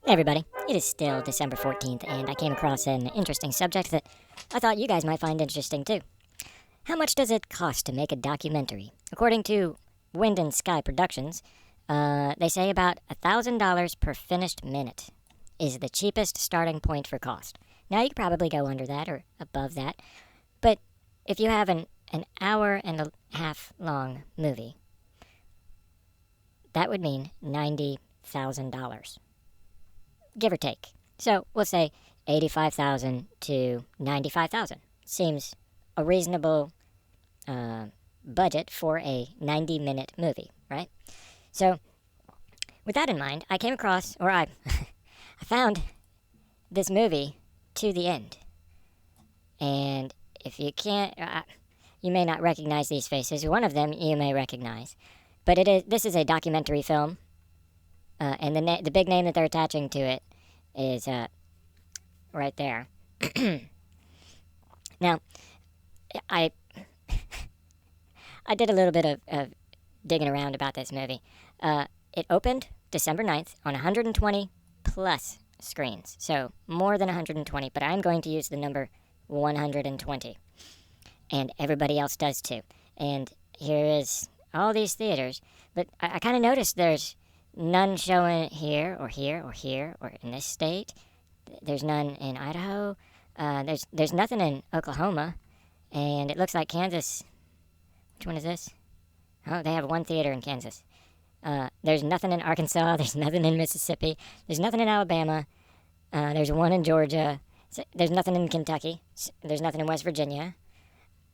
Hey everybody, it is still December 14th, and I came across an interesting subject that I thought you guys might find interesting too. How much does it cost to make a documentary? According to Wind and Sky Productions, they say about $1,000 per finished minute is the cheapest starting point for cost. Now, you could probably go under that or above that, but if you have an hour and a half long movie, that would mean $90,000. Give or take. So we'll say 85,000 to 95,000. Seems a reasonable budget for a 90-minute movie, right? So with that in mind, I came across, or I found this movie To the End. And if you can't, you may not recognize these faces. One of them you may recognize. But this is a documentary film. And the big name that they're attaching to it is right there. Now, I did a little bit of digging around about this movie. It opened December 9th on 120 plus screens. So more than 120, but I'm going to use the number 120. And everybody else does too. And here is all these theaters. But I kind of noticed there's none showing here or here or here or in this state. There's none in Idaho. There's nothing in Oklahoma. And it looks like Kansas. Which one is this? Oh, they have one theater in Kansas. There's nothing in Arkansas. There's nothing in Mississippi. There's nothing in Alabama. There's one in Georgia. There's nothing in Kentucky. There's nothing in West Virginia.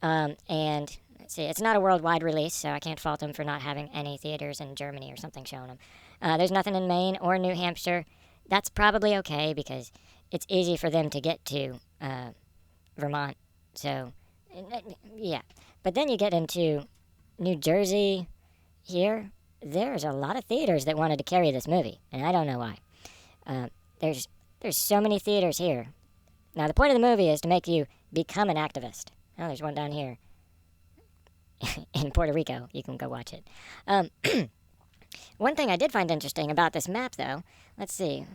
And let's see, it's not a worldwide release, so I can't fault them for not having any theaters in Germany or something showing them. There's nothing in Maine or New Hampshire. That's probably okay because it's easy for them to get to Vermont. So, yeah. But then you get into New Jersey here. There's a lot of theaters that wanted to carry this movie, and I don't know why. There's so many theaters here. Now, the point of the movie is to make you become an activist. Oh, there's one down here in Puerto Rico. You can go watch it. One thing I did find interesting about this map, though, let's see.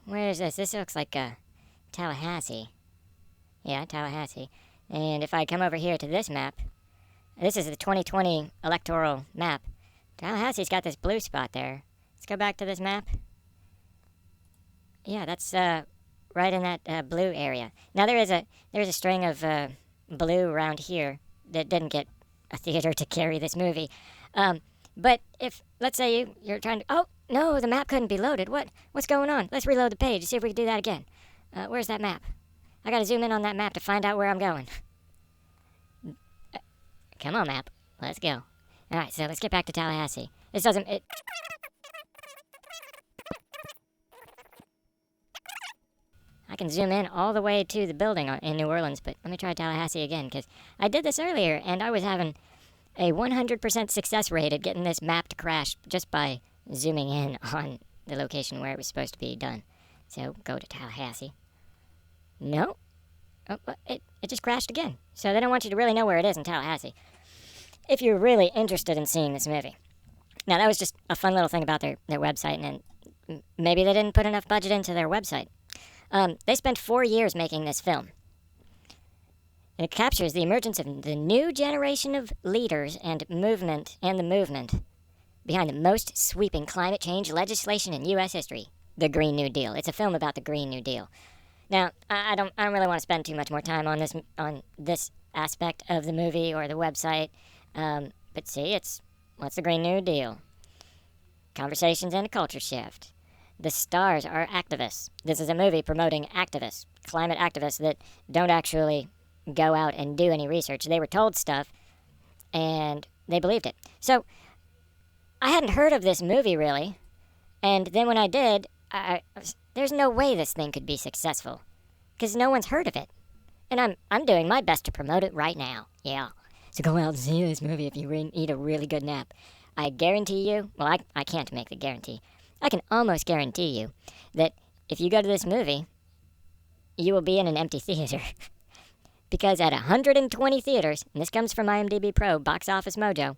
Where is this? This looks like Tallahassee. Yeah, Tallahassee. And if I come over here to this map, this is the 2020 electoral map. Tallahassee's got this blue spot there. Let's go back to this map. Yeah, that's right in that blue area. Now there's a string of blue around here that didn't get a theater to carry this movie. But if, let's say you're trying to, oh, no, the map couldn't be loaded. What's going on? Let's reload the page and see if we can do that again. Where's that map? I gotta zoom in on that map to find out where I'm going. Come on, map. Let's go. Alright, so let's get back to Tallahassee. This doesn't, I can zoom in all the way to the building in New Orleans, but let me try Tallahassee again, because I did this earlier, and I was having a 100% success rate at getting this map to crash just by zooming in on the location where it was supposed to be done. So, go to Tallahassee. No. Oh, it just crashed again. So they don't want you to really know where it is in Tallahassee if you're really interested in seeing this movie. Now, that was just a fun little thing about their website, and maybe they didn't put enough budget into their website. They spent 4 years making this film. It captures the emergence of the new generation of leaders and the movement behind the most sweeping climate change legislation in U.S. history, the Green New Deal. It's a film about the Green New Deal. Now, I don't really want to spend too much more time on this aspect of the movie or the website. But see, what's the Green New Deal? Conversations and a culture shift. The stars are activists. This is a movie promoting activists, climate activists that don't actually go out and do any research. They were told stuff, and they believed it. So, I hadn't heard of this movie, really. And then when I did, there's no way this thing could be successful, because no one's heard of it. And I'm doing my best to promote it right now. Yeah. So go out and see this movie if you eat a really good nap. I guarantee you, well, I can't make the guarantee. I can almost guarantee you that if you go to this movie, you will be in an empty theater. Because at 120 theaters, and this comes from IMDb Pro, Box Office Mojo,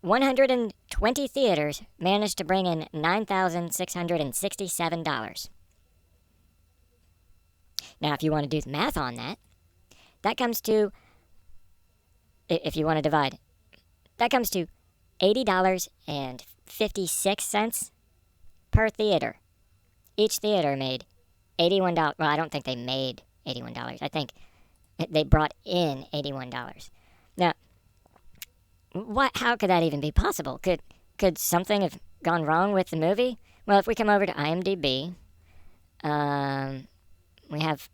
120 theaters managed to bring in $9,667. Now, if you want to do the math on that, that comes to, if you want to divide, that comes to $80.56 per theater. Each theater made $81. Well, I don't think they made $81. I think they brought in $81. Now, how could that even be possible? Could something have gone wrong with the movie? Well, if we come over to IMDb, we have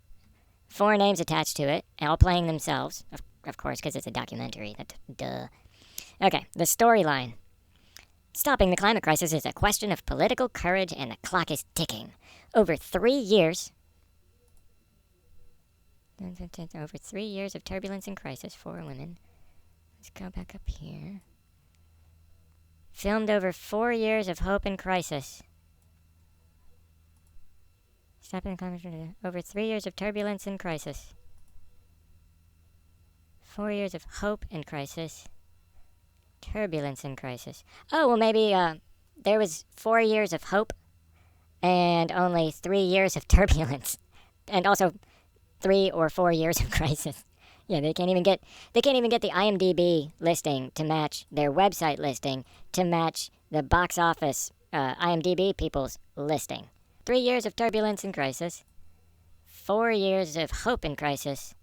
4 names attached to it, all playing themselves, of course, because it's a documentary. Duh. Okay, the storyline. Stopping the climate crisis is a question of political courage, and the clock is ticking. Over 3 years of turbulence and crisis for women. Let's go back up here. Filmed over 4 years of hope and crisis. Stopping the climate crisis. Over 3 years of turbulence and crisis. 4 years of hope and crisis. Turbulence and crisis. Oh, well, maybe there was 4 years of hope and only 3 years of turbulence. And also 3 or 4 years of crisis. Yeah, they can't even get the IMDb listing to match their website listing to match the box office IMDb people's listing. 3 years of turbulence and crisis, 4 years of hope and crisis,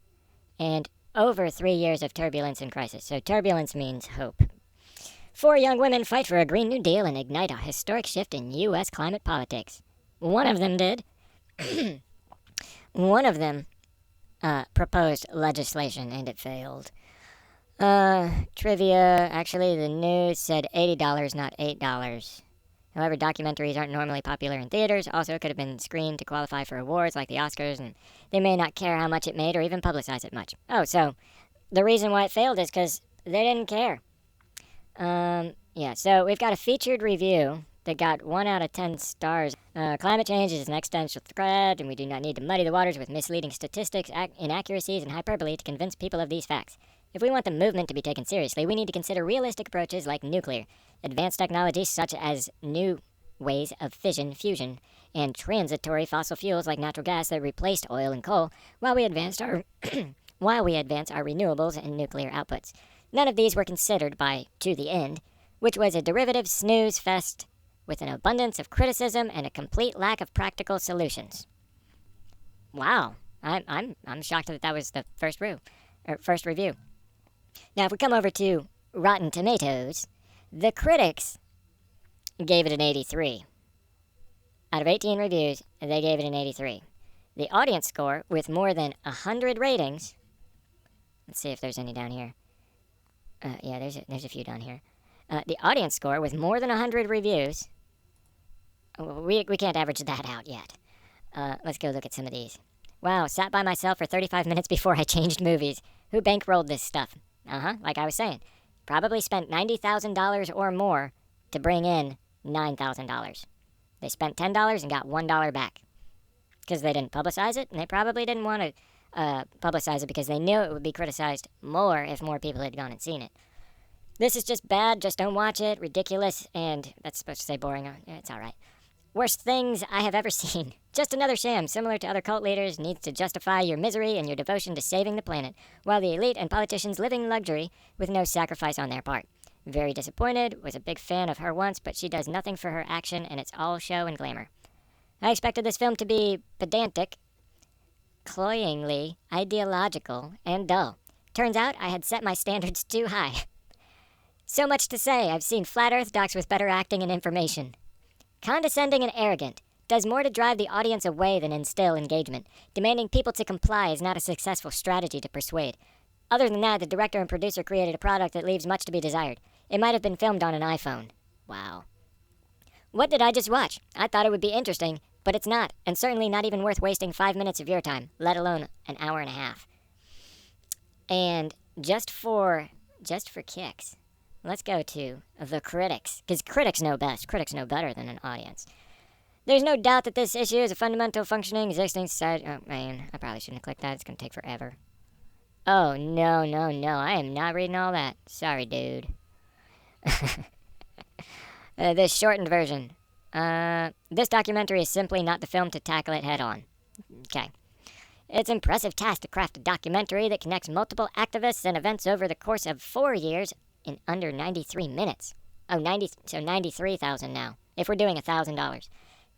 and over 3 years of turbulence and crisis. So turbulence means hope. 4 young women fight for a Green New Deal and ignite a historic shift in U.S. climate politics. One of them did. One of them proposed legislation, and it failed. Trivia. Actually, the news said $80, not $8. However, documentaries aren't normally popular in theaters. Also, it could have been screened to qualify for awards like the Oscars, and they may not care how much it made or even publicize it much. Oh, so the reason why it failed is because they didn't care. Yeah, so we've got a featured review that got 1 out of 10 stars. Climate change is an existential threat, and we do not need to muddy the waters with misleading statistics, inaccuracies, and hyperbole to convince people of these facts. If we want the movement to be taken seriously, we need to consider realistic approaches like nuclear, advanced technologies such as new ways of fission, fusion, and transitory fossil fuels like natural gas that replaced oil and coal, while we advance our renewables and nuclear outputs. None of these were considered by To the End, which was a derivative snooze fest with an abundance of criticism and a complete lack of practical solutions. Wow, I'm shocked that was the first review. Now, if we come over to Rotten Tomatoes, the critics gave it an 83. Out of 18 reviews, they gave it an 83. The audience score, with more than 100 ratings, let's see if there's any down here. Yeah, there's a few down here. The audience score, with more than 100 reviews, we can't average that out yet. Let's go look at some of these. Wow, sat by myself for 35 minutes before I changed movies. Who bankrolled this stuff? Like I was saying. Probably spent $90,000 or more to bring in $9,000. They spent $10 and got $1 back. Because they didn't publicize it, and they probably didn't want to publicize it because they knew it would be criticized more if more people had gone and seen it. This is just bad, just don't watch it, ridiculous, and that's supposed to say boring. It's alright. Worst things I have ever seen. Just another sham, similar to other cult leaders, needs to justify your misery and your devotion to saving the planet, while the elite and politicians live in luxury with no sacrifice on their part. Very disappointed, was a big fan of her once, but she does nothing for her action, and it's all show and glamour. I expected this film to be pedantic, cloyingly ideological, and dull. Turns out I had set my standards too high. So much to say, I've seen flat earth docs with better acting and information. Condescending and arrogant, does more to drive the audience away than instill engagement. Demanding people to comply is not a successful strategy to persuade. Other than that, the director and producer created a product that leaves much to be desired. It might have been filmed on an iPhone. Wow. What did I just watch? I thought it would be interesting, but it's not, and certainly not even worth wasting 5 minutes of your time, let alone an hour and a half. And just for kicks, let's go to the critics, because critics know best. Critics know better than an audience. There's no doubt that this issue is a fundamental functioning existing society. Oh, man, I probably shouldn't have clicked that. It's going to take forever. Oh, no. I am not reading all that. Sorry, dude. This shortened version. This documentary is simply not the film to tackle it head on. Okay. It's an impressive task to craft a documentary that connects multiple activists and events over the course of 4 years in under 93 minutes. Oh, 93,000 now, if we're doing $1,000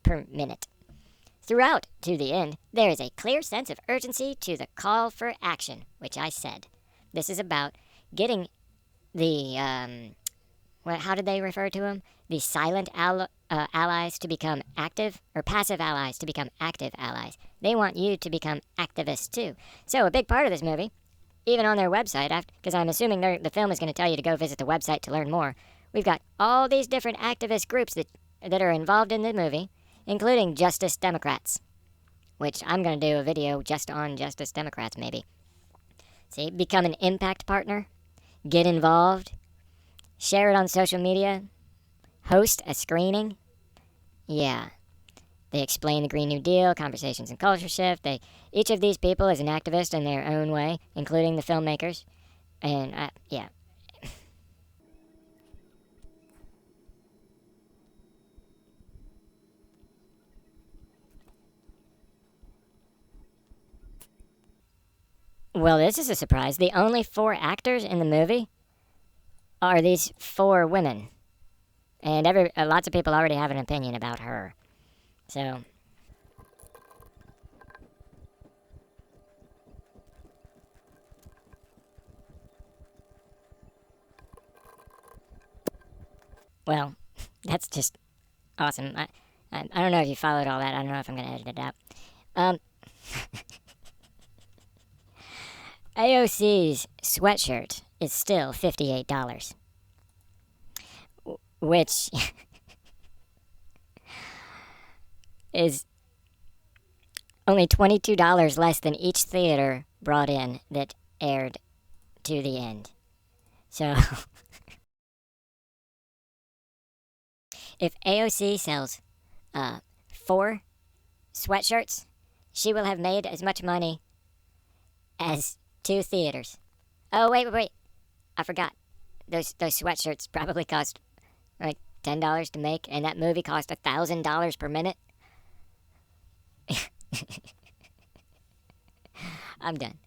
per minute. Throughout, to the end, there is a clear sense of urgency to the call for action, which I said. This is about getting the, how did they refer to them? The silent allies to become active, or passive allies to become active allies. They want you to become activists too. So a big part of this movie, even on their website, because I'm assuming the film is going to tell you to go visit the website to learn more, we've got all these different activist groups that are involved in the movie, including Justice Democrats, which I'm going to do a video just on Justice Democrats, maybe. See, become an impact partner, get involved, share it on social media, host a screening. Yeah. They explain the Green New Deal, conversations and culture shift. Each of these people is an activist in their own way, including the filmmakers. And, yeah. Well, this is a surprise. The only 4 actors in the movie are these 4 women. And lots of people already have an opinion about her. So, well, that's just awesome. I don't know if you followed all that. I don't know if I'm going to edit it out. Um, AOC's sweatshirt is still $58, which is only $22 less than each theater brought in that aired to the end. So, if AOC sells 4 sweatshirts, she will have made as much money as 2 theaters. Oh, wait. I forgot. Those sweatshirts probably cost like $10 to make, and that movie cost $1,000 per minute. I'm done.